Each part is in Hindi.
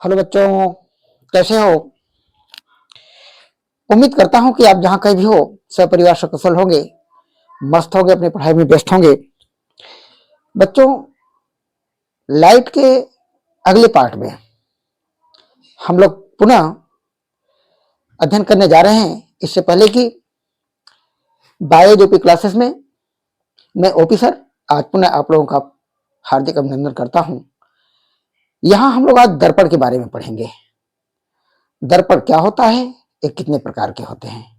हेलो बच्चों, कैसे हो? उम्मीद करता हूं कि आप जहां कहीं भी हो सपरिवार सकुशल होंगे, मस्त होंगे, अपनी पढ़ाई में व्यस्त होंगे। बच्चों, लाइट के अगले पार्ट में हम लोग पुनः अध्ययन करने जा रहे हैं। इससे पहले कि बायोलॉजी क्लासेस में मैं ओपी सर आज पुनः आप लोगों का हार्दिक अभिनंदन करता हूं। यहां हम लोग आज दर्पण के बारे में पढ़ेंगे। दर्पण क्या होता है, ये कितने प्रकार के होते हैं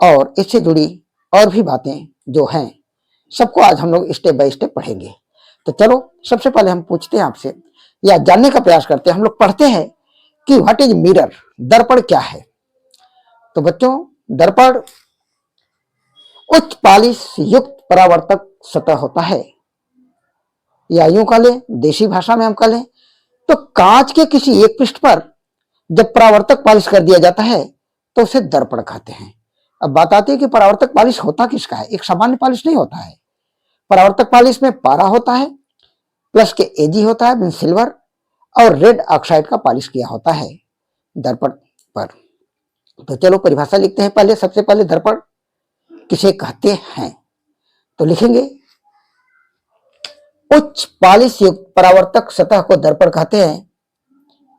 और इससे जुड़ी और भी बातें जो हैं सबको आज हम लोग स्टेप बाय स्टेप पढ़ेंगे। तो चलो सबसे पहले हम पूछते हैं आपसे या जानने का प्रयास करते हैं। हम लोग पढ़ते हैं कि व्हाट इज मिरर, दर्पण क्या है। तो बच्चों, दर्पण उच्च पालिश युक्त परावर्तक सतह होता है, या यूं कह लें, देसी भाषा में हम कह लें तो कांच के किसी एक पृष्ठ पर जब परावर्तक पालिश कर दिया जाता है तो उसे दर्पण कहते हैं। अब बात आती है कि परावर्तक पालिश होता किसका है। एक सामान्य पालिश नहीं होता है। परावर्तक पालिश में पारा होता है, प्लस के एजी होता है, मीन सिल्वर, और रेड ऑक्साइड का पालिश किया होता है दर्पण पर। तो चलो परिभाषा लिखते हैं। पहले सबसे पहले दर्पण किसे कहते हैं तो लिखेंगे, उच्च पालिश युक्त परावर्तक सतह को दर्पण कहते हैं।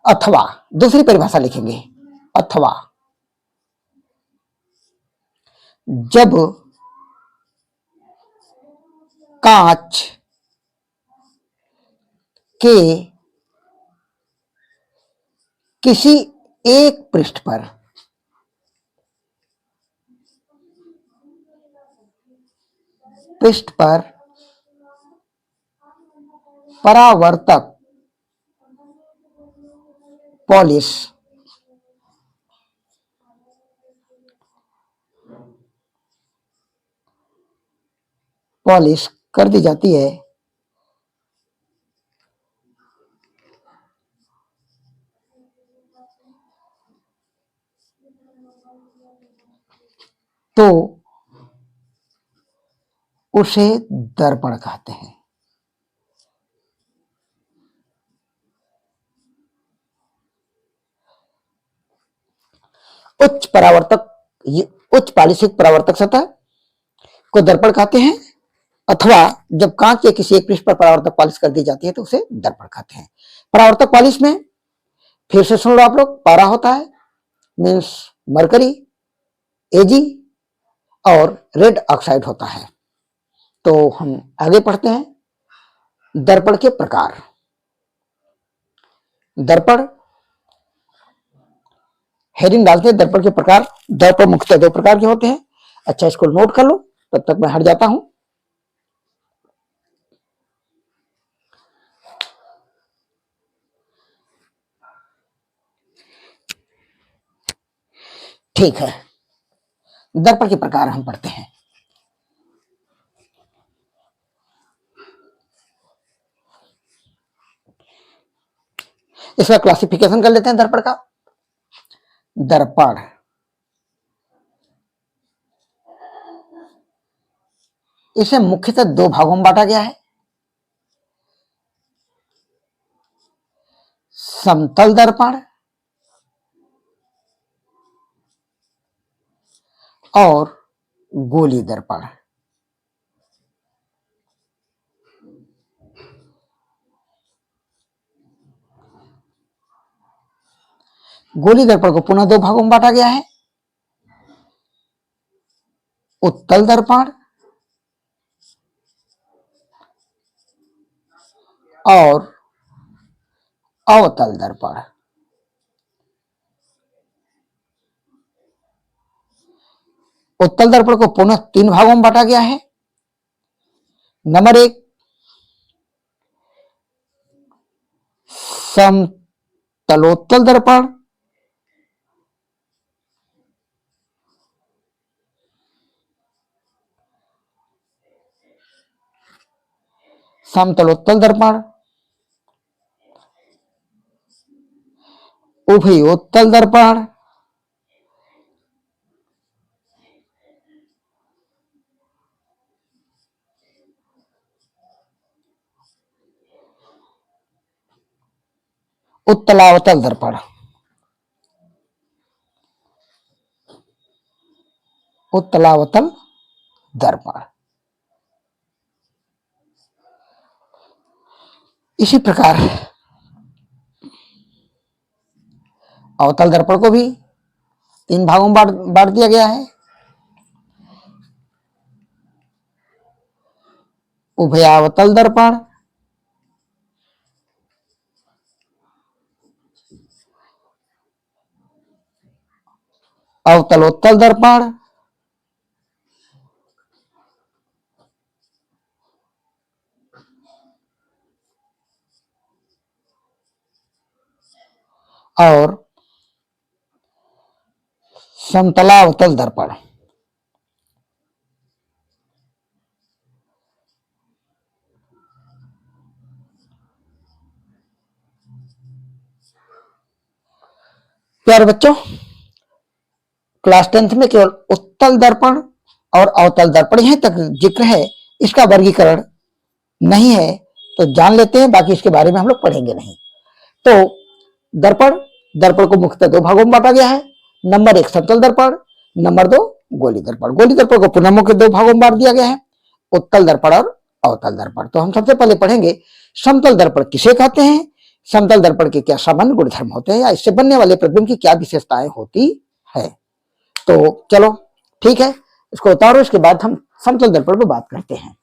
अथवा दूसरी परिभाषा लिखेंगे, अथवा जब कांच के किसी एक पृष्ठ पर परावर्तक पॉलिश कर दी जाती है तो उसे दर्पण कहते हैं। उच्च परावर्तक उच्च पालिश परावर्तक सतह को दर्पण कहते हैं। अथवा जब कांच के किसी एक पृष्ठ पर परावर्तक पालिश कर दी जाती है तो उसे दर्पण कहते हैं। परावर्तक पालिश में फिर से सुन लो आप लोग, पारा होता है, मीन्स मरकरी, एजी और रेड ऑक्साइड होता है। तो हम आगे पढ़ते हैं दर्पण के प्रकार। दर्पण हेडिंग डालते हैं, दर्पण के प्रकार। दर्पण मुख्यतः दो प्रकार के होते हैं। अच्छा, इसको नोट कर लो, तब तक मैं हट जाता हूं। ठीक है, दर्पण के प्रकार हम पढ़ते हैं। इसका क्लासिफिकेशन कर लेते हैं दर्पण का। दर्पण इसे मुख्यतः दो भागों में बांटा गया है, समतल दर्पण और गोली दर्पण। गोली दर्पण को पुनः दो भागों में बांटा गया है, उत्तल दर्पण और अवतल दर्पण। उत्तल दर्पण को पुनः तीन भागों में बांटा गया है। नंबर एक, समतलोत्तल दर्पण, समतलोत्तल दर्पण, उभयोत्तल दर्पण उत्तलावतल दर्पण, उत्तलावतल दर्पण। इसी प्रकार अवतल दर्पण को भी 3 भागों में बांट दिया गया है। उभयावतल दर्पण, अवतलोत्तल दर्पण, और समतलावतल दर्पण। प्यारे बच्चों, क्लास 10th में केवल उत्तल दर्पण और अवतल दर्पण यहां तक जिक्र है, इसका वर्गीकरण नहीं है, तो जान लेते हैं, बाकी इसके बारे में हम लोग पढ़ेंगे नहीं। तो दर्पण, दर्पण को मुख्यतः 2 भागों में बांटा गया है। नंबर 1 समतल दर्पण, नंबर 2 गोली दर्पण। गोली दर्पण को पुनः मुख्य 2 भागों में बांट दिया गया है, उत्तल दर्पण और अवतल दर्पण। तो हम सबसे पहले पढ़ेंगे समतल दर्पण किसे कहते हैं, समतल दर्पण के क्या सामान्य गुणधर्म होते हैं, या इससे बनने वाले प्रतिबिंब की क्या विशेषताएं होती है। तो चलो ठीक है, इसको उतारो, इसके बाद हम समतल दर्पण पर बात करते हैं।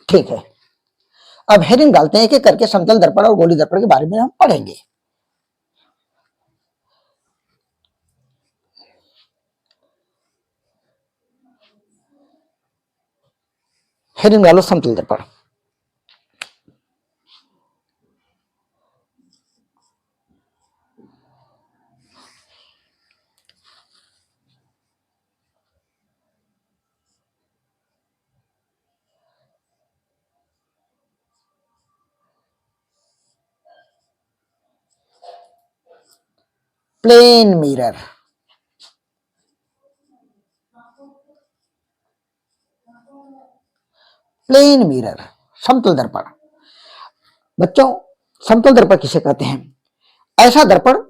ठीक है, अब हेडिंग डालते हैं, कि करके समतल दर्पण और गोली दर्पण के बारे में हम पढ़ेंगे। हेडिंग डालो समतल दर्पण। प्लेन मिरर, प्लेन मिरर, समतल दर्पण। बच्चों, समतल दर्पण किसे कहते हैं? ऐसा दर्पण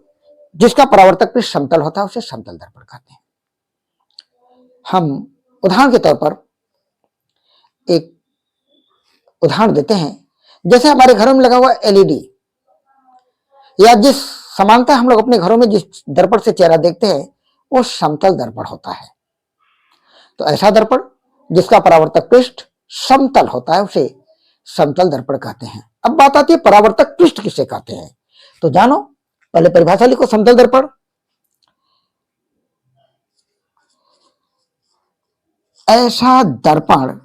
जिसका परावर्तक पृष्ठ समतल होता है, उसे समतल दर्पण कहते हैं। हम उदाहरण के तौर पर एक उदाहरण देते हैं, जैसे हमारे घरों में लगा हुआ एलईडी, या जिस समानता हम लोग अपने घरों में जिस दर्पण से चेहरा देखते हैं, वो समतल दर्पण होता है। तो ऐसा दर्पण जिसका परावर्तक पृष्ठ समतल होता है, उसे समतल दर्पण कहते हैं। अब बात आती है परावर्तक पृष्ठ किसे कहते हैं, तो जानो, पहले परिभाषा लिखो। समतल दर्पण ऐसा दर्पण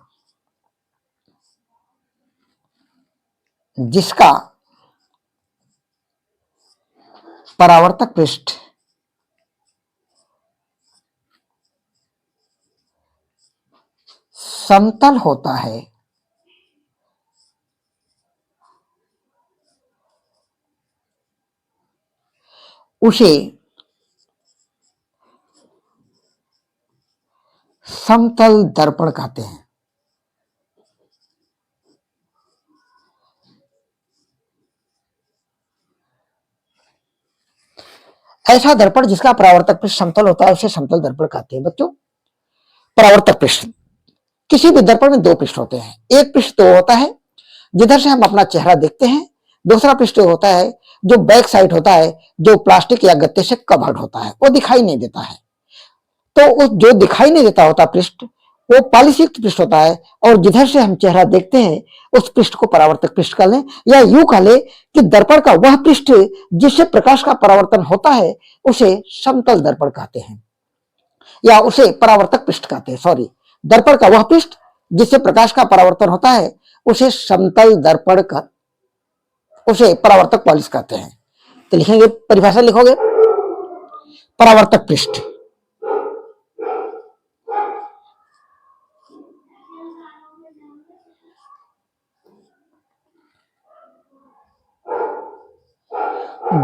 जिसका परावर्तक पृष्ठ समतल होता है, उसे समतल दर्पण कहते हैं। ऐसा दर्पण जिसका परावर्तक पृष्ठ समतल होता है, उसे समतल दर्पण कहते हैं। बच्चों, परावर्तक पृष्ठ, किसी भी दर्पण में 2 पृष्ठ होते हैं। एक पृष्ठ तो होता है जिधर से हम अपना चेहरा देखते हैं, दूसरा पृष्ठ होता है जो बैक साइड होता है, जो प्लास्टिक या गत्ते से कवर्ड होता है, वो दिखाई नहीं देता है। तो उस जो दिखाई नहीं देता होता पृष्ठ, वो पॉलिश युक्त पृष्ठ होता है, और जिधर से हम चेहरा देखते हैं उस पृष्ठ को परावर्तक पृष्ठ कह लें, या यूं कह लें कि दर्पण का वह पृष्ठ जिससे प्रकाश का परावर्तन होता है, उसे समतल दर्पण कहते हैं, या उसे परावर्तक पृष्ठ कहते हैं। सॉरी, दर्पण का वह पृष्ठ जिससे प्रकाश का परावर्तन होता है, उसे समतल दर्पण का, उसे परावर्तक पॉलिश कहते हैं। तो लिखेंगे, परिभाषा लिखोगे, परावर्तक पृष्ठ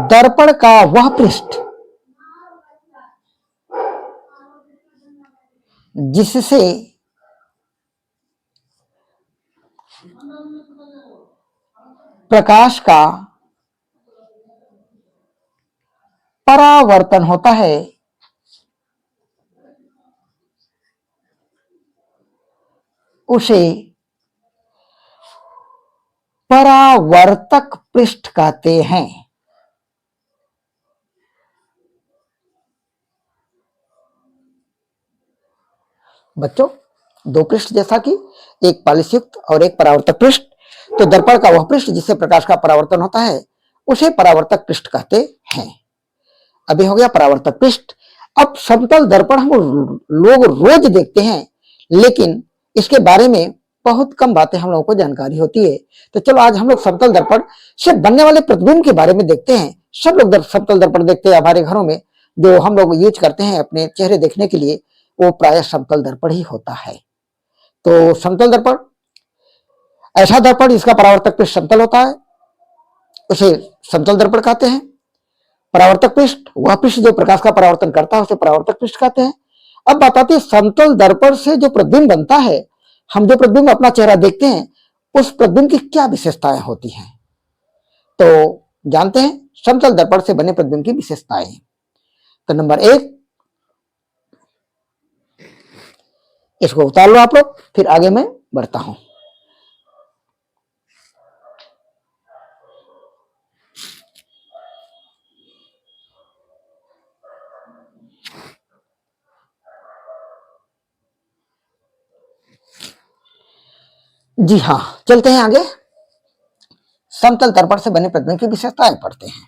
दर्पण का वह पृष्ठ जिससे प्रकाश का परावर्तन होता है उसे परावर्तक पृष्ठ कहते हैं। बच्चों, दो पृष्ठ जैसा कि एक पालिशयुक्त और एक परावर्तक पृष्ठ, तो दर्पण का वह पृष्ठ जिससे प्रकाश का परावर्तन होता है उसे परावर्तक पृष्ठ कहते हैं। अभी हो गया परावर्तक पृष्ठ। अब समतल दर्पण हम लोग रोज देखते हैं, लेकिन इसके बारे में बहुत कम बातें हम लोगों को जानकारी होती है। तो चलो आज हम लोग समतल दर्पण से बनने वाले प्रतिबिंब के बारे में देखते हैं। सब लोग समतल दर्पण देखते हैं हमारे घरों में, जो हम लोग यूज करते हैं अपने चेहरे देखने के लिए, वो प्रायः समतल दर्पण ही होता है। तो समतल दर्पण ऐसा दर्पण जिसका परावर्तक पृष्ठ समतल होता है उसे समतल दर्पण कहते हैं। परावर्तक पृष्ठ वह पृष्ठ जो प्रकाश का परावर्तन करता है उसे परावर्तक पृष्ठ कहते हैं। अब बताते हैं समतल दर्पण से जो प्रतिबिंब बनता है, हम जो प्रतिबिंब अपना चेहरा देखते हैं उस प्रतिबिंब की क्या विशेषताएं होती हैं, तो जानते हैं समतल दर्पण से बने प्रतिबिंब की विशेषताएं। तो नंबर 1, इसको उतार लो आप लोग, फिर आगे मैं बढ़ता हूं। जी हाँ, चलते हैं आगे। समतल दर्पण से बने प्रतिबिंब की विशेषताएं पढ़ते हैं।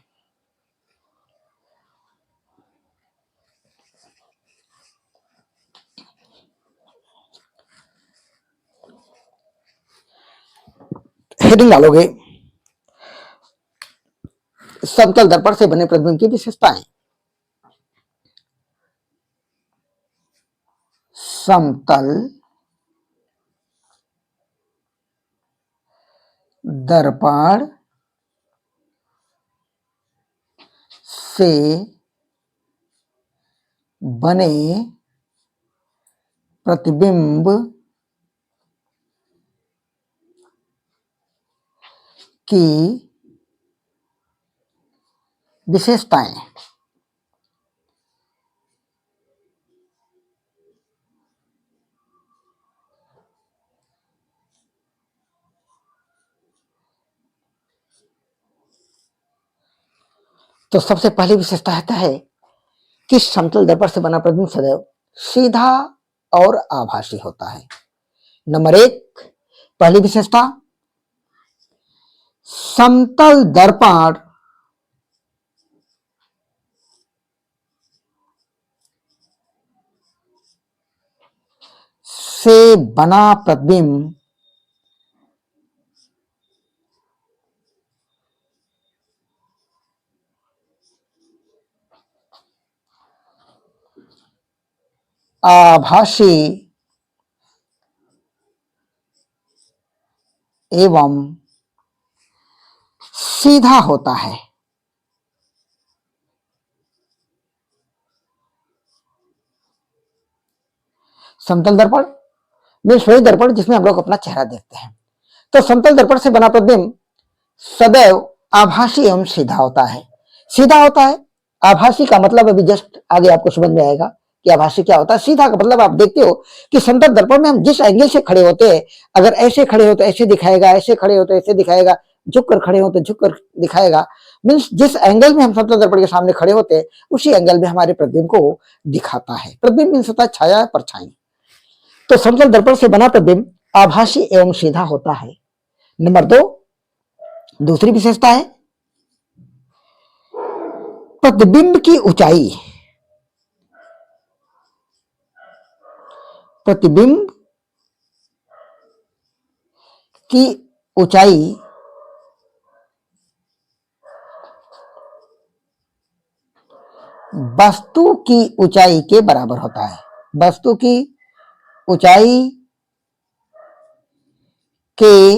हेडिंग डालोगे समतल दर्पण से बने प्रतिबिंब की विशेषताएं। समतल दर्पण से बने प्रतिबिंब की विशेषताएं। तो सबसे पहली विशेषता कहता है कि समतल दर्पण से बना प्रतिबिंब सदैव सीधा और आभासी होता है। नंबर 1, पहली विशेषता, समतल दर्पण से बना प्रतिबिंब आभासी एवं सीधा होता है। समतल दर्पण में वही दर्पण जिसमें हम लोग अपना चेहरा देखते हैं। तो समतल दर्पण से बना प्रतिबिंब सदैव आभासी एवं सीधा होता है। सीधा होता है, आभासी का मतलब अभी जस्ट आगे आपको समझ में आएगा कि आभासी क्या होता है। सीधा का मतलब आप देखते हो कि समतल दर्पण में हम जिस एंगल से खड़े होते हैं, अगर ऐसे खड़े हो तो ऐसे दिखाएगा, ऐसे खड़े हो तो ऐसे दिखाएगा, झुक कर खड़े हो तो झुक कर दिखाएगा। मीन्स जिस एंगल में हम समतल दर्पण के सामने खड़े होते हैं उसी एंगल में हमारे प्रतिबिंब को दिखाता है। प्रतिबिंब मीन्स होता है छाया, परछाई। तो समतल दर्पण से बना प्रतिबिंब आभासी एवं सीधा होता है। नंबर 2, दूसरी विशेषता है प्रतिबिंब की ऊंचाई। प्रतिबिंब की ऊंचाई वस्तु की ऊंचाई के बराबर होता है। वस्तु की ऊंचाई के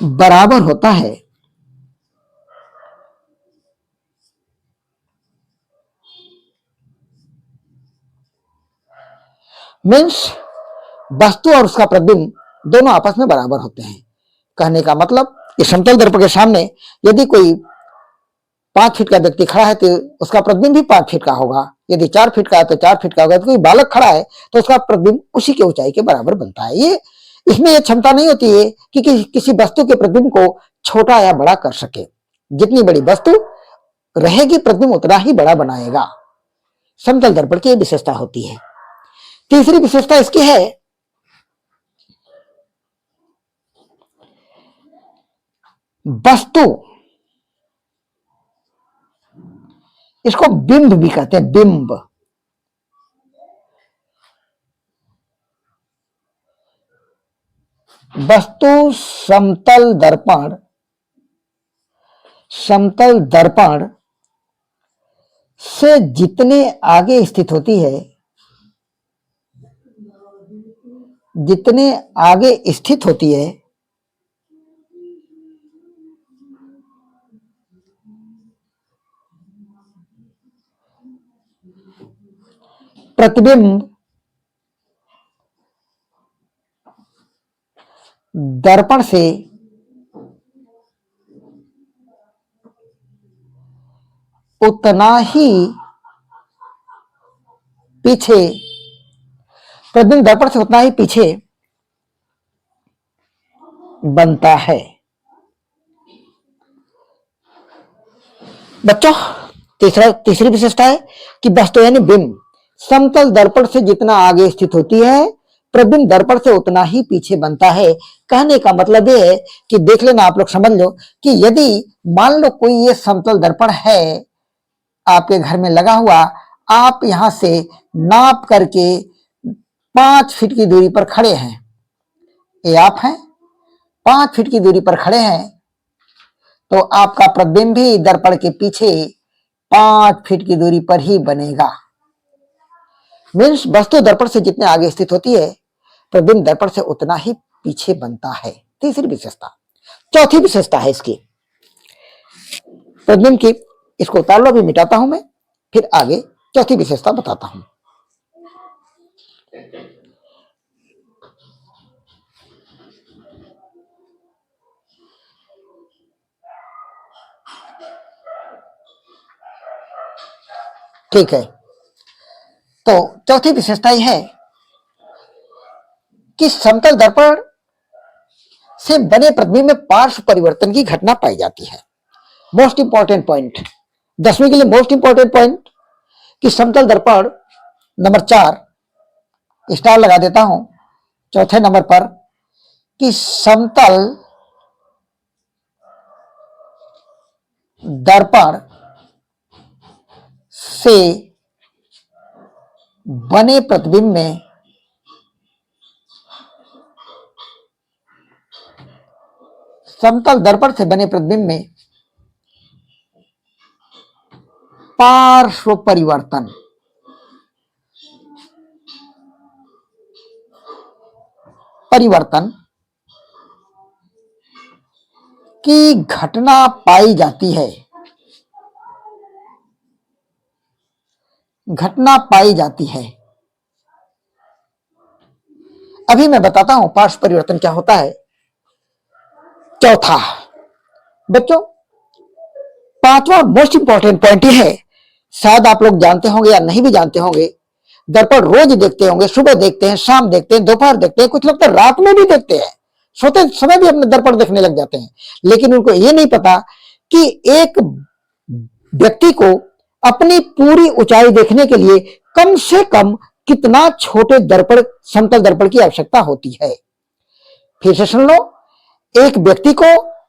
बराबर होता है। मीन्स वस्तु और उसका प्रतिबिंब दोनों आपस में बराबर होते हैं। कहने का मतलब कि समतल दर्पण के सामने यदि कोई 5 फीट का व्यक्ति खड़ा है तो उसका प्रतिबिंब भी 5 फीट का होगा, यदि 4 फीट का है तो 4 फीट का होगा, तो कोई बालक खड़ा है तो उसका प्रतिबिंब उसी के ऊंचाई के बराबर बनता है। ये इसमें यह क्षमता नहीं होती है कि किसी वस्तु के प्रतिबिंब को छोटा या बड़ा कर सके। जितनी बड़ी वस्तु रहेगी प्रतिबिंब उतना ही बड़ा बनाएगा। समतल दर्पण की विशेषता होती है। तीसरी विशेषता इसकी है वस्तु, इसको बिंब भी कहते हैं, बिंब। वस्तु समतल दर्पण से जितने आगे स्थित होती है, जितने आगे स्थित होती है, प्रतिबिंब दर्पण से उतना ही पीछे, प्रतिबिंब दर्पण से उतना ही पीछे बनता है। बच्चों, तीसरी विशेषता है कि वस्तु यानी बिंब समतल दर्पण से जितना आगे स्थित होती है, प्रतिबिंब दर्पण से उतना ही पीछे बनता है। कहने का मतलब यह है कि देख लेना, आप लोग समझ लो कि यदि मान लो कोई ये समतल दर्पण है आपके घर में लगा हुआ, आप यहां से नाप करके 5 फीट की दूरी पर खड़े हैं, ये आप हैं, 5 फीट की दूरी पर खड़े हैं, तो आपका प्रतिबिंब भी दर्पण के पीछे 5 फीट की दूरी पर ही बनेगा। मीन्स वस्तु दर्पण से जितने आगे स्थित होती है, प्रतिबिंब दर्पण से उतना ही पीछे बनता है। तीसरी विशेषता। चौथी विशेषता है इसकी प्रतिबिंब की, इसको उतार लो, अभी मिटाता हूं मैं, फिर आगे चौथी विशेषता बताता हूं। ठीक है, तो चौथी विशेषता यह है कि समतल दर्पण से बने प्रतिबिंब में पार्श्व परिवर्तन की घटना पाई जाती है। मोस्ट इंपॉर्टेंट पॉइंट, 10वीं के लिए मोस्ट इंपॉर्टेंट पॉइंट कि समतल दर्पण नंबर 4 स्टार लगा देता हूं, चौथे नंबर पर कि समतल दर्पण से बने प्रतिबिंब में समतल दर्पण से बने प्रतिबिंब में पार्श्व परिवर्तन की घटना पाई जाती है, अभी मैं बताता हूं पार्श्व परिवर्तन क्या होता है। चौथा बच्चों, पांचवा मोस्ट इंपॉर्टेंट पॉइंट यह है, शायद आप लोग जानते होंगे या नहीं भी जानते होंगे, दर्पण रोज देखते होंगे, सुबह देखते हैं, शाम देखते हैं, दोपहर देखते हैं, कुछ लोग तो रात में भी देखते हैं, सोते समय भी अपने दर्पण देखने लग जाते हैं, लेकिन उनको ये नहीं पता कि एक व्यक्ति को अपनी पूरी ऊंचाई देखने के लिए कम से कम कितना छोटे दर्पण, समतल दर्पण की आवश्यकता होती है। फिर से सुन लो, एक व्यक्ति को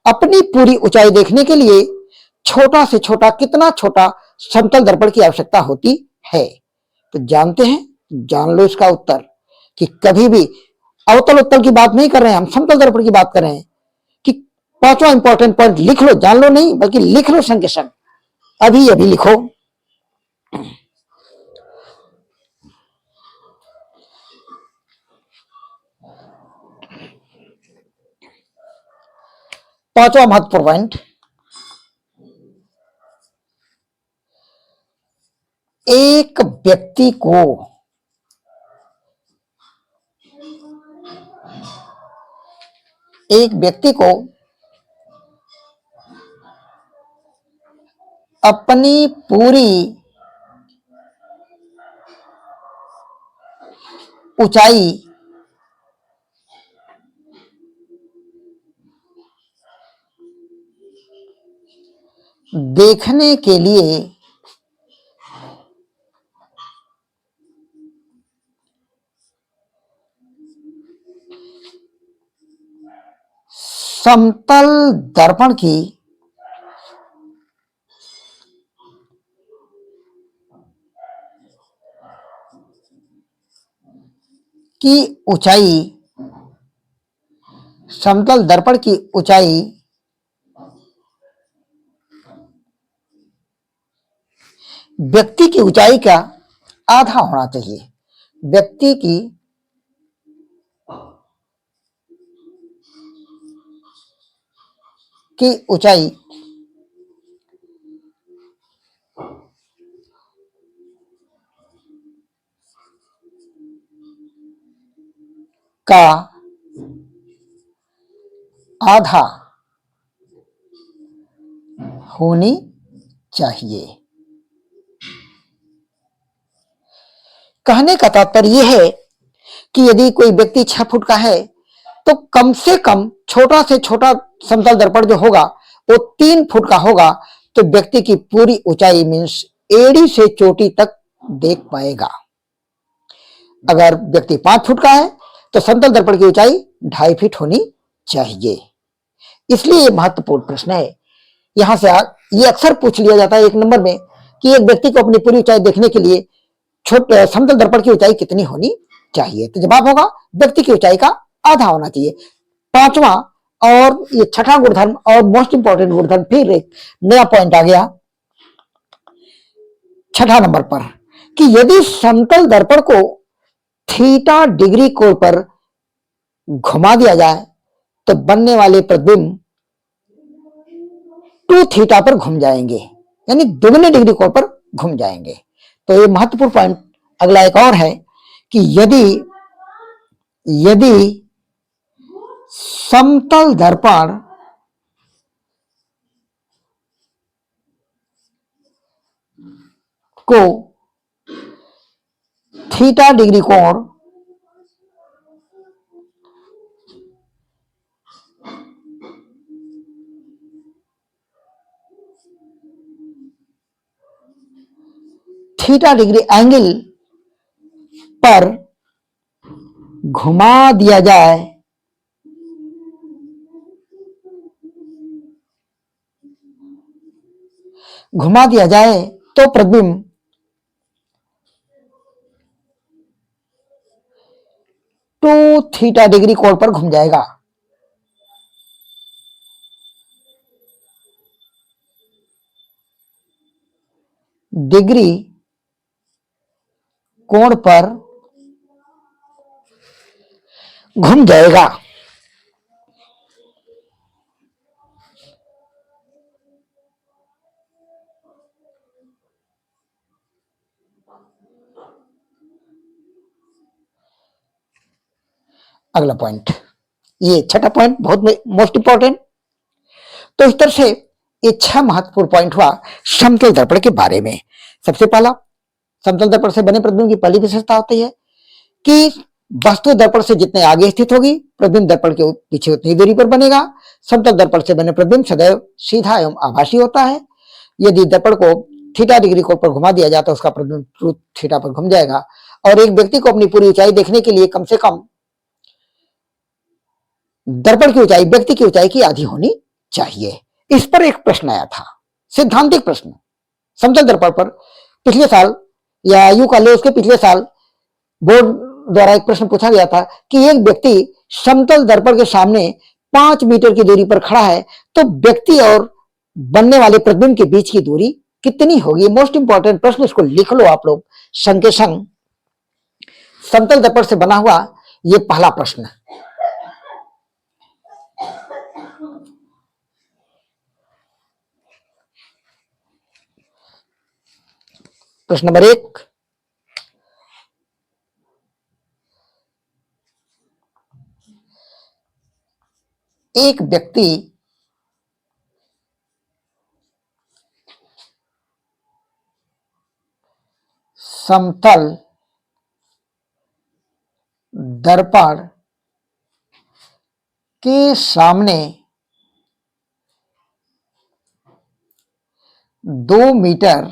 अपनी पूरी ऊंचाई देखने के लिए छोटा से छोटा, कितना छोटा समतल दर्पण की आवश्यकता होती है, तो जानते हैं, जान लो इसका उत्तर कि कभी भी अवतल उत्तल की बात नहीं कर रहे हैं हम, समतल दर्पण की बात कर रहे हैं कि पांचवा इंपॉर्टेंट पॉइंट लिख लो, जान लो नहीं बल्कि लिख लो संग के संग, अभी अभी लिखो। पांचवा महत्वपूर्ण पॉइंट, एक व्यक्ति को एक व्यक्ति को अपनी पूरी ऊंचाई देखने के लिए समतल दर्पण की ऊंचाई, समतल दर्पण की ऊंचाई व्यक्ति की ऊंचाई का आधा होना चाहिए। व्यक्ति की ऊंचाई का आधा होनी चाहिए। कहने का तात्पर्य यह है कि यदि कोई व्यक्ति 6 फुट का है तो कम से कम छोटा से छोटा समतल दर्पण जो होगा वो 3 फुट का होगा, तो व्यक्ति की पूरी ऊंचाई मीन्स एड़ी से चोटी तक देख पाएगा। अगर व्यक्ति 5 फुट का है तो समतल दर्पण की ऊंचाई 2.5 फीट होनी चाहिए। इसलिए ये महत्वपूर्ण प्रश्न है। यहां से ये अक्सर पूछ लिया जाता है 1 नंबर में कि एक व्यक्ति को अपनी पूरी ऊंचाई देखने के लिए छोटे समतल दर्पण की ऊंचाई कितनी होनी चाहिए। तो जवाब होगा व्यक्ति की ऊंचाई का आधा होना चाहिए। पांचवा और ये छठा गुणधर्म और मोस्ट इंपॉर्टेंट गुणधर्म, फिर एक नया पॉइंट आ गया 6 नंबर पर कि यदि समतल दर्पण को थीटा डिग्री कोण पर घुमा दिया जाए तो बनने वाले प्रतिबिंब 2 थीटा पर घूम जाएंगे, यानी दुगने डिग्री कोण पर घूम जाएंगे। तो ये महत्वपूर्ण पॉइंट अगला एक और है कि यदि यदि समतल दर्पण को थीटा डिग्री कोण थीटा डिग्री एंगल पर घुमा दिया जाए तो प्रतिबिंब 2 थीटा डिग्री कोण पर घूम जाएगा। डिग्री कोण पर घूम जाएगा। अगला पॉइंट, ये छठा पॉइंट बहुत मोस्ट इंपॉर्टेंट। तो इस तरह से ये 6 महत्वपूर्ण पॉइंट हुआ समतल दर्पण के बारे में। सबसे पहला, समतल दर्पण से बने प्रतिबिंब की पहली विशेषता होती है कि वस्तु दर्पण से जितने आगे स्थित होगी प्रतिबिंब दर्पण के पीछे उतनी दूरी पर बनेगा। समतल दर्पण से बने प्रतिबिंब सदैव सीधा एवं आभासी होता है। यदि दर्पण को थीटा डिग्री कोण पर घुमा दिया जाए तो उसका प्रतिबिंब 2 थीटा पर घूम जाएगा। और एक व्यक्ति को अपनी पूरी ऊंचाई देखने के लिए कम से कम दर्पण की ऊंचाई व्यक्ति की ऊंचाई की आधी होनी चाहिए। इस पर एक प्रश्न आया था, सिद्धांतिक प्रश्न, समतल दर्पण पर पिछले साल या यूं कह लो उसके पिछले साल बोर्ड द्वारा एक प्रश्न पूछा गया था कि एक व्यक्ति समतल दर्पण के सामने 5 मीटर की दूरी पर खड़ा है तो व्यक्ति और बनने वाले प्रतिबिंब के बीच की दूरी कितनी होगी। मोस्ट इंपॉर्टेंट प्रश्न, इसको लिख लो आप लोग संग के संग। समतल दर्पण से बना हुआ ये पहला प्रश्न। प्रश्न नंबर 1, एक व्यक्ति समतल दर्पण के सामने 2 मीटर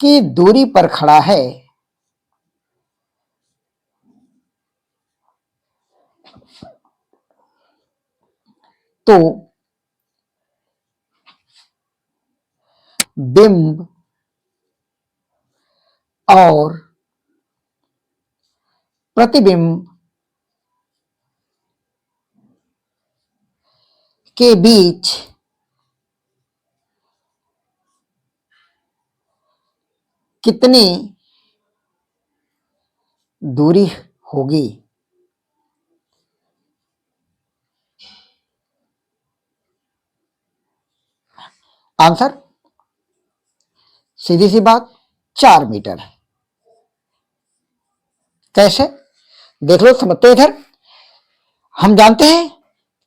की दूरी पर खड़ा है, तो बिंब और प्रतिबिंब के बीच कितनी दूरी होगी? आंसर सीधी सी बात 4 मीटर है। कैसे? देख लो, समझते इधर। हम जानते हैं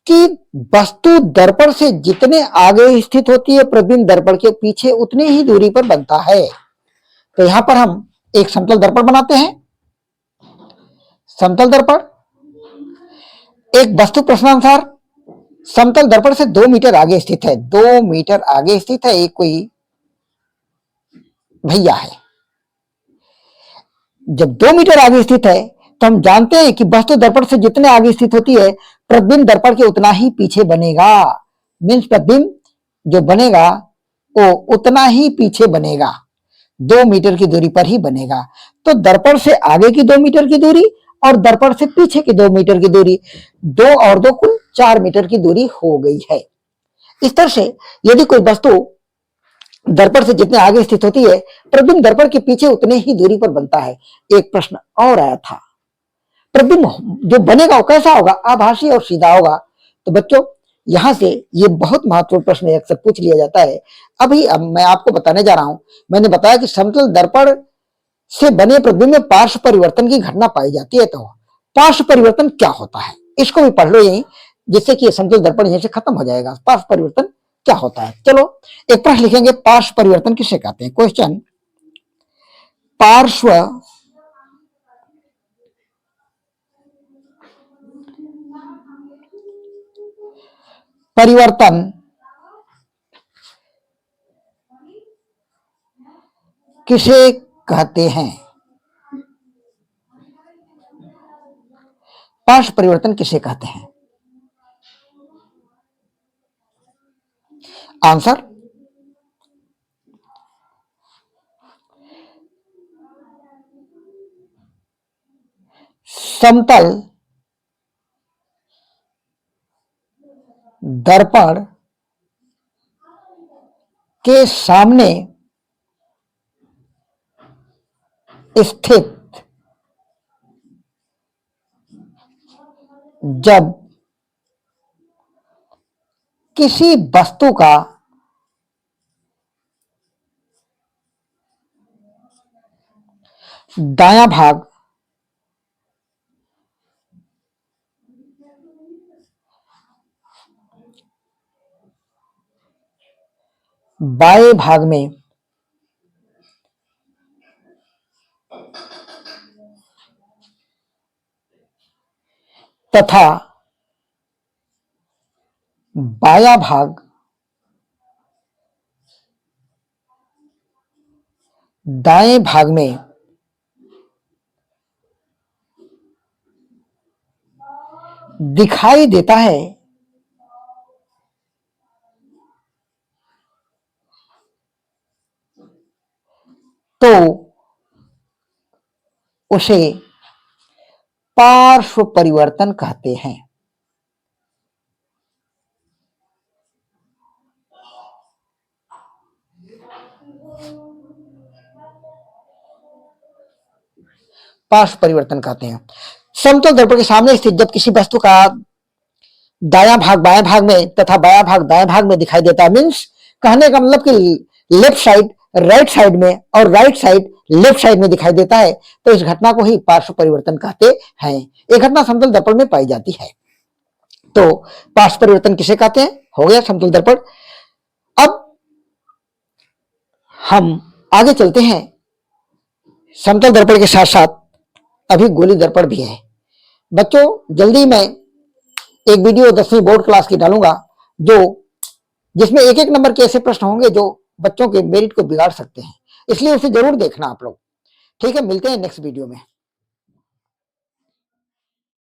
कि वस्तु दर्पण से जितने आगे स्थित होती है, प्रतिबिंब दर्पण के पीछे उतनी ही दूरी पर बनता है। तो यहां पर हम एक समतल दर्पण बनाते हैं। समतल दर्पण एक वस्तु प्रश्नानुसार समतल दर्पण से 2 मीटर आगे स्थित है। 2 मीटर आगे स्थित है, एक कोई भैया है। जब 2 मीटर आगे स्थित है तो हम जानते हैं कि वस्तु दर्पण से जितने आगे स्थित होती है, प्रतिबिंब दर्पण के उतना ही पीछे बनेगा। मीन्स प्रतिबिंब जो बनेगा वो उतना ही पीछे बनेगा, 2 मीटर की दूरी पर ही बनेगा। तो दर्पण से आगे की 2 मीटर की दूरी और दर्पण से पीछे की 2 मीटर की दूरी, 2 और 2 कुल 4 मीटर की दूरी हो गई है। इस तरह से यदि कोई वस्तु दर्पण से जितने आगे स्थित होती है, प्रतिबिंब दर्पण के पीछे उतने ही दूरी पर बनता है। एक प्रश्न और आया था, प्रतिबिंब जो बनेगा वो कैसा होगा? आभासी और सीधा होगा। तो बच्चों, यहां से ये बहुत महत्वपूर्ण प्रश्न अक्सर पूछ लिया जाता है। अब मैं आपको बताने जा रहा हूं। मैंने बताया कि समतल दर्पण से बने प्रतिबिंब में पार्श्व परिवर्तन की घटना पाई जाती है। तो पार्श्व परिवर्तन क्या होता है, इसको भी पढ़ लो यहीं, जिससे कि समतल दर्पण यहीं से खत्म हो जाएगा। पार्श्व परिवर्तन क्या होता है? चलो एक प्रश्न लिखेंगे, पार्श्व परिवर्तन किसे कहते हैं? क्वेश्चन, पार्श्व परिवर्तन किसे कहते हैं? पार्श्व परिवर्तन किसे कहते हैं? आंसर समतल दर्पण के सामने स्थित जब किसी वस्तु का दायां भाग बाएं भाग में तथा बायां भाग दाएं भाग में दिखाई देता है, तो उसे पार्श्व परिवर्तन कहते हैं। पार्श्व परिवर्तन कहते हैं। समतल दर्पण के सामने स्थित जब किसी वस्तु का दायां भाग बाएं भाग में तथा बायां भाग दाएं भाग में दिखाई देता है, मीन्स कहने का मतलब कि लेफ्ट साइड राइट साइड में और राइट साइड लेफ्ट साइड में दिखाई देता है, तो इस घटना को ही पार्श्व परिवर्तन कहते हैं। एक घटना समतल दर्पण में पाई जाती है। तो पार्श्व परिवर्तन किसे कहते हैं? हो गया समतल दर्पण। अब हम आगे चलते हैं। समतल दर्पण के साथ साथ अभी गोली दर्पण भी है। बच्चों, जल्दी मैं एक वीडियो 10वीं बोर्ड क्लास की डालूंगा, जो जिसमें एक एक नंबर के ऐसे प्रश्न होंगे जो बच्चों के मेरिट को बिगाड़ सकते हैं, इसलिए उसे जरूर देखना आप लोग। ठीक है, मिलते हैं नेक्स्ट वीडियो में।